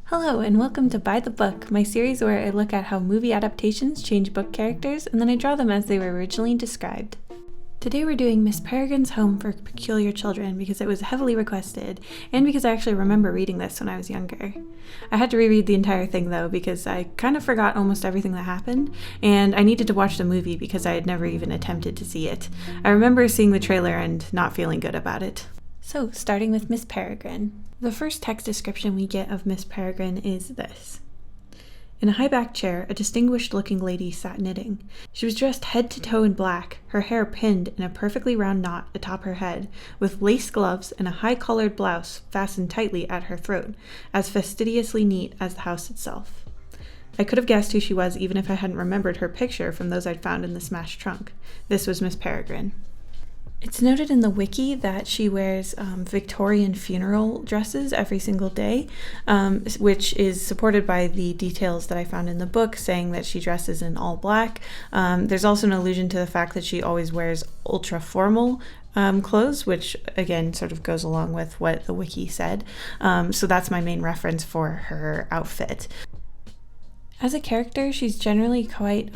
Hello and welcome to By the Book, my series where I look at how movie adaptations change book characters and then I draw them as they were originally described. Today we're doing Miss Peregrine's Home for Peculiar Children because it was heavily requested and because I actually remember reading this when I was younger. I had to reread the entire thing though because I kind of forgot almost everything that happened and I needed to watch the movie because I had never even attempted to see it. I remember seeing the trailer and not feeling good about it. So, starting with Miss Peregrine. The first text description we get of Miss Peregrine is this. In a high-backed chair, a distinguished-looking lady sat knitting. She was dressed head to toe in black, her hair pinned in a perfectly round knot atop her head, with lace gloves and a high-collared blouse fastened tightly at her throat, as fastidiously neat as the house itself. I could have guessed who she was even if I hadn't remembered her picture from those I'd found in the smashed trunk. This was Miss Peregrine. It's noted in the wiki that she wears Victorian funeral dresses every single day, which is supported by the details that I found in the book saying that she dresses in all black. There's also an allusion to the fact that she always wears ultra formal clothes, which again sort of goes along with what the wiki said. So that's my main reference for her outfit. As a character, she's generally quite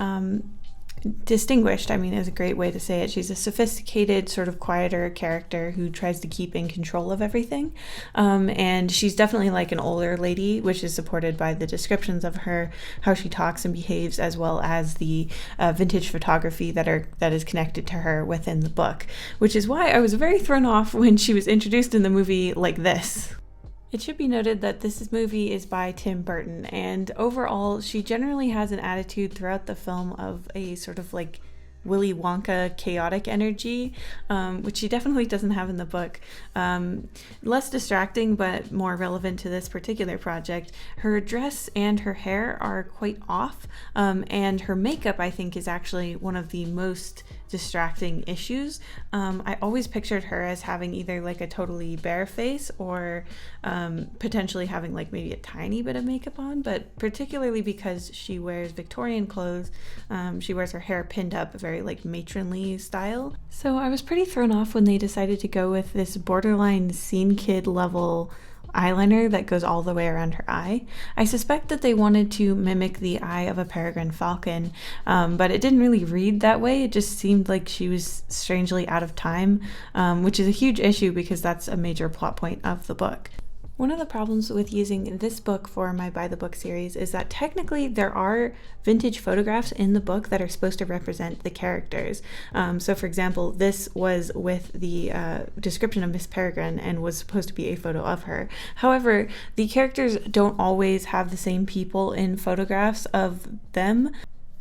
distinguished, is a great way to say it. She's a sophisticated, sort of quieter character who tries to keep in control of everything. And she's definitely like an older lady, which is supported by the descriptions of her, how she talks and behaves, as well as the vintage photography that is connected to her within the book, which is why I was very thrown off when she was introduced in the movie like this. It should be noted that this movie is by Tim Burton, and overall, she generally has an attitude throughout the film of a sort of like Willy Wonka chaotic energy, which she definitely doesn't have in the book. Less distracting, but more relevant to this particular project. Her dress and her hair are quite off, and her makeup, I think, is actually one of the most distracting issues. I always pictured her as having either like a totally bare face or potentially having like maybe a tiny bit of makeup on, but particularly because she wears Victorian clothes, she wears her hair pinned up, a very like matronly style. So I was pretty thrown off when they decided to go with this borderline scene kid level eyeliner that goes all the way around her eye. I suspect that they wanted to mimic the eye of a peregrine falcon, but it didn't really read that way. It just seemed like she was strangely out of time, which is a huge issue because that's a major plot point of the book. One of the problems with using this book for my By the Book series is that technically there are vintage photographs in the book that are supposed to represent the characters. So for example, this was with the description of Miss Peregrine and was supposed to be a photo of her. However, the characters don't always have the same people in photographs of them.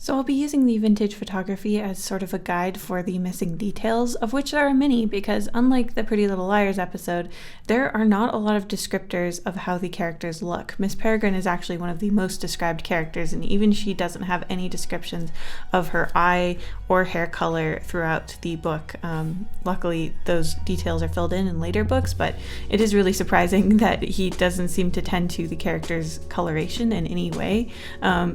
So I'll be using the vintage photography as sort of a guide for the missing details, of which there are many because unlike the Pretty Little Liars episode, there are not a lot of descriptors of how the characters look. Miss Peregrine is actually one of the most described characters, and even she doesn't have any descriptions of her eye or hair color throughout the book. Luckily, those details are filled in later books, but it is really surprising that he doesn't seem to tend to the character's coloration in any way,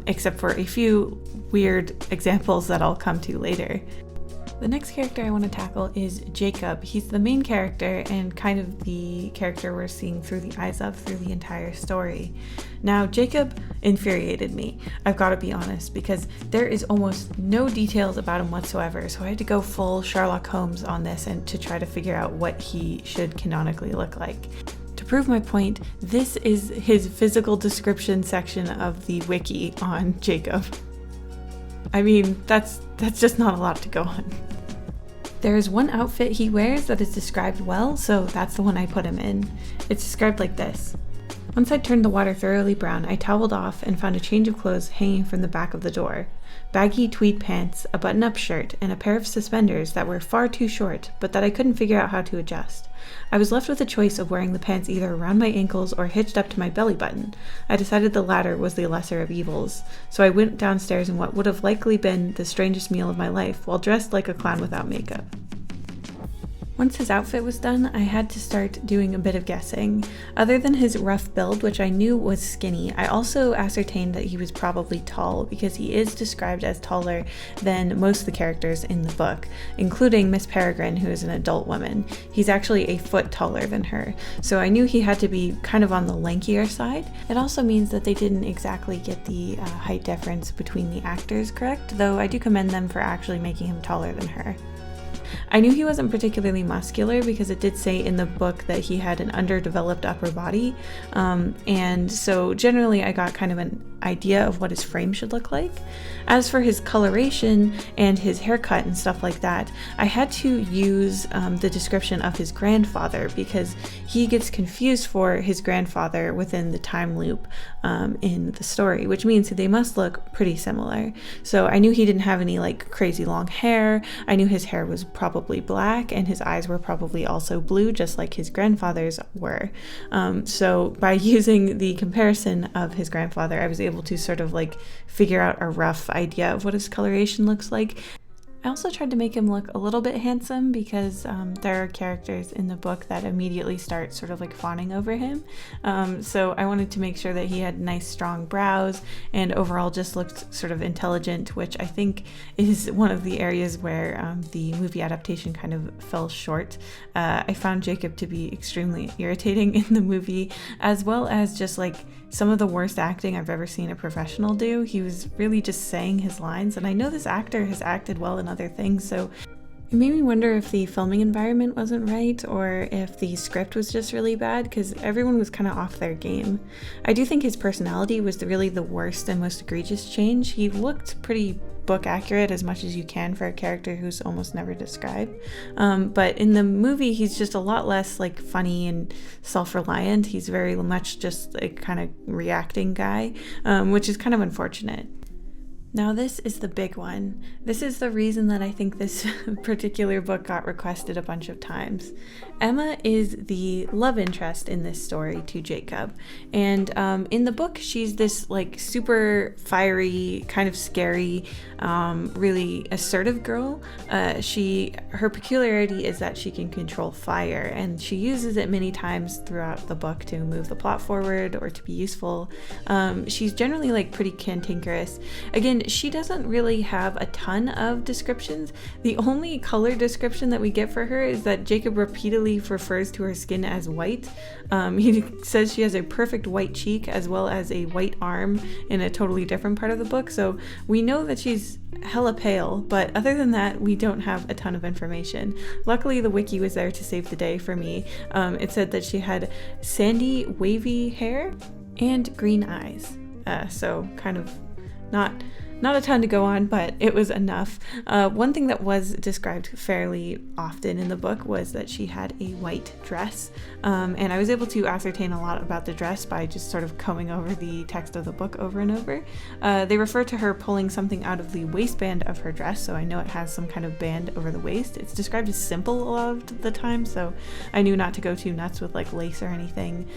except for a few weird examples that I'll come to later. The next character I want to tackle is Jacob. He's the main character and kind of the character we're seeing through the eyes of through the entire story. Now, Jacob infuriated me, I've got to be honest, because there is almost no details about him whatsoever, so I had to go full Sherlock Holmes on this and to try to figure out what he should canonically look like. To prove my point, this is his physical description section of the wiki on Jacob. That's just not a lot to go on. There is one outfit he wears that is described well, so that's the one I put him in. It's described like this. Once I'd turned the water thoroughly brown, I toweled off and found a change of clothes hanging from the back of the door. Baggy tweed pants, a button-up shirt, and a pair of suspenders that were far too short, but that I couldn't figure out how to adjust. I was left with a choice of wearing the pants either around my ankles or hitched up to my belly button. I decided the latter was the lesser of evils, so I went downstairs in what would have likely been the strangest meal of my life while dressed like a clown without makeup. Once his outfit was done, I had to start doing a bit of guessing. Other than his rough build, which I knew was skinny, I also ascertained that he was probably tall because he is described as taller than most of the characters in the book, including Miss Peregrine, who is an adult woman. He's actually a foot taller than her, so I knew he had to be kind of on the lankier side. It also means that they didn't exactly get the height difference between the actors correct, though I do commend them for actually making him taller than her. I knew he wasn't particularly muscular because it did say in the book that he had an underdeveloped upper body, and so generally I got kind of an idea of what his frame should look like. As for his coloration and his haircut and stuff like that, I had to use the description of his grandfather because he gets confused for his grandfather within the time loop in the story, which means they must look pretty similar. So I knew he didn't have any like crazy long hair. I knew his hair was probably black and his eyes were probably also blue, just like his grandfather's were. So by using the comparison of his grandfather, I was able to sort of like figure out a rough idea of what his coloration looks like. I also tried to make him look a little bit handsome because there are characters in the book that immediately start sort of like fawning over him. So I wanted to make sure that he had nice strong brows and overall just looked sort of intelligent, which I think is one of the areas where the movie adaptation kind of fell short. I found Jacob to be extremely irritating in the movie, as well as just like some of the worst acting I've ever seen a professional do. He was really just saying his lines, and I know this actor has acted well in other things, so it made me wonder if the filming environment wasn't right or if the script was just really bad because everyone was kind of off their game. I do think his personality was really the worst and most egregious change. He looked pretty book accurate as much as you can for a character who's almost never described. But in the movie, he's just a lot less like funny and self-reliant. He's very much just a kind of reacting guy, which is kind of unfortunate. Now this is the big one. This is the reason that I think this particular book got requested a bunch of times. Emma is the love interest in this story to Jacob. And in the book, she's this like super fiery, kind of scary, really assertive girl. Her peculiarity is that she can control fire, and she uses it many times throughout the book to move the plot forward or to be useful. She's generally like pretty cantankerous. Again, she doesn't really have a ton of descriptions. The only color description that we get for her is that Jacob repeatedly refers to her skin as white. He says she has a perfect white cheek as well as a white arm in a totally different part of the book, so we know that she's hella pale, but other than that, we don't have a ton of information. Luckily, the wiki was there to save the day for me. It said that she had sandy, wavy hair and green eyes. So kind of not a ton to go on, but it was enough. One thing that was described fairly often in the book was that she had a white dress, and I was able to ascertain a lot about the dress by just sort of combing over the text of the book over and over. They refer to her pulling something out of the waistband of her dress, so I know it has some kind of band over the waist. It's described as simple a lot of the time, so I knew not to go too nuts with like lace or anything.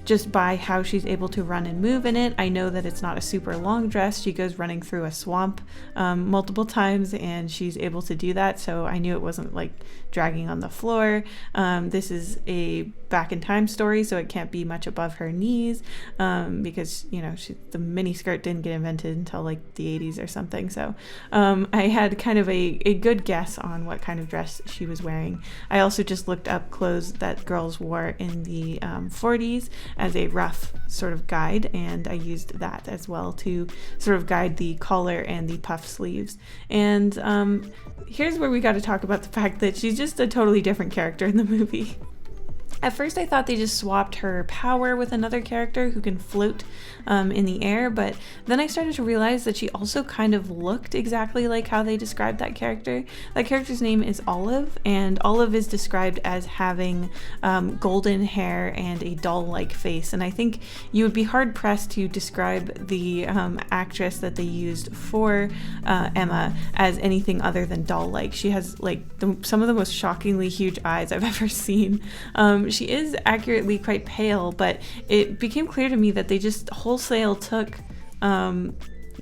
Just by how she's able to run and move in it, I know that it's not a super long dress. She goes running through a swamp multiple times, and she's able to do that, so I knew it wasn't like dragging on the floor. This is a back in time story, so it can't be much above her knees, because you know the mini skirt didn't get invented until like the 80s or something, so I had kind of a good guess on what kind of dress she was wearing. I also just looked up clothes that girls wore in the 40s as a rough sort of guide, and I used that as well to sort of guide the collar and the puff sleeves. And here's where we got to talk about the fact that she's just a totally different character in the movie. At first I thought they just swapped her power with another character who can float in the air, but then I started to realize that she also kind of looked exactly like how they described that character. That character's name is Olive, and Olive is described as having golden hair and a doll-like face, and I think you would be hard-pressed to describe the actress that they used for Emma as anything other than doll-like. She has like some of the most shockingly huge eyes I've ever seen. She is accurately quite pale, but it became clear to me that they just wholesale took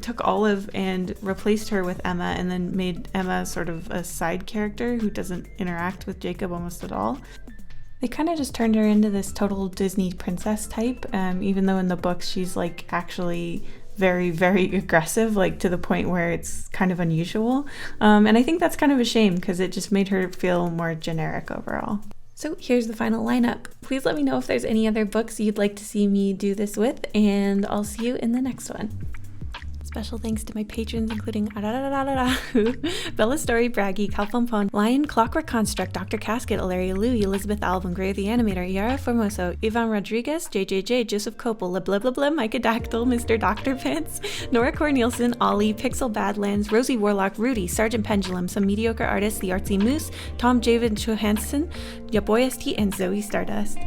took Olive and replaced her with Emma, and then made Emma sort of a side character who doesn't interact with Jacob almost at all. They kind of just turned her into this total Disney princess type, even though in the books she's like actually very, very aggressive, like to the point where it's kind of unusual. And I think that's kind of a shame because it just made her feel more generic overall. So here's the final lineup. Please let me know if there's any other books you'd like to see me do this with, and I'll see you in the next one. Special thanks to my patrons, including Bella Story, Braggy, Calpompon, Lion, Clockwork Construct, Dr. Casket, Ilaria Louie, Elizabeth Alvin, Gray the Animator, Yara Formoso, Ivan Rodriguez, JJJ, Joseph Copel, Blah, Micah Dactyl, Mr. Dr. Pants, Nora Cornelison, Ollie, Pixel Badlands, Rosie Warlock, Rudy, Sergeant Pendulum, Some Mediocre Artists, The Artsy Moose, Tom Javid Johansson, Yaboy ST, and Zoe Stardust.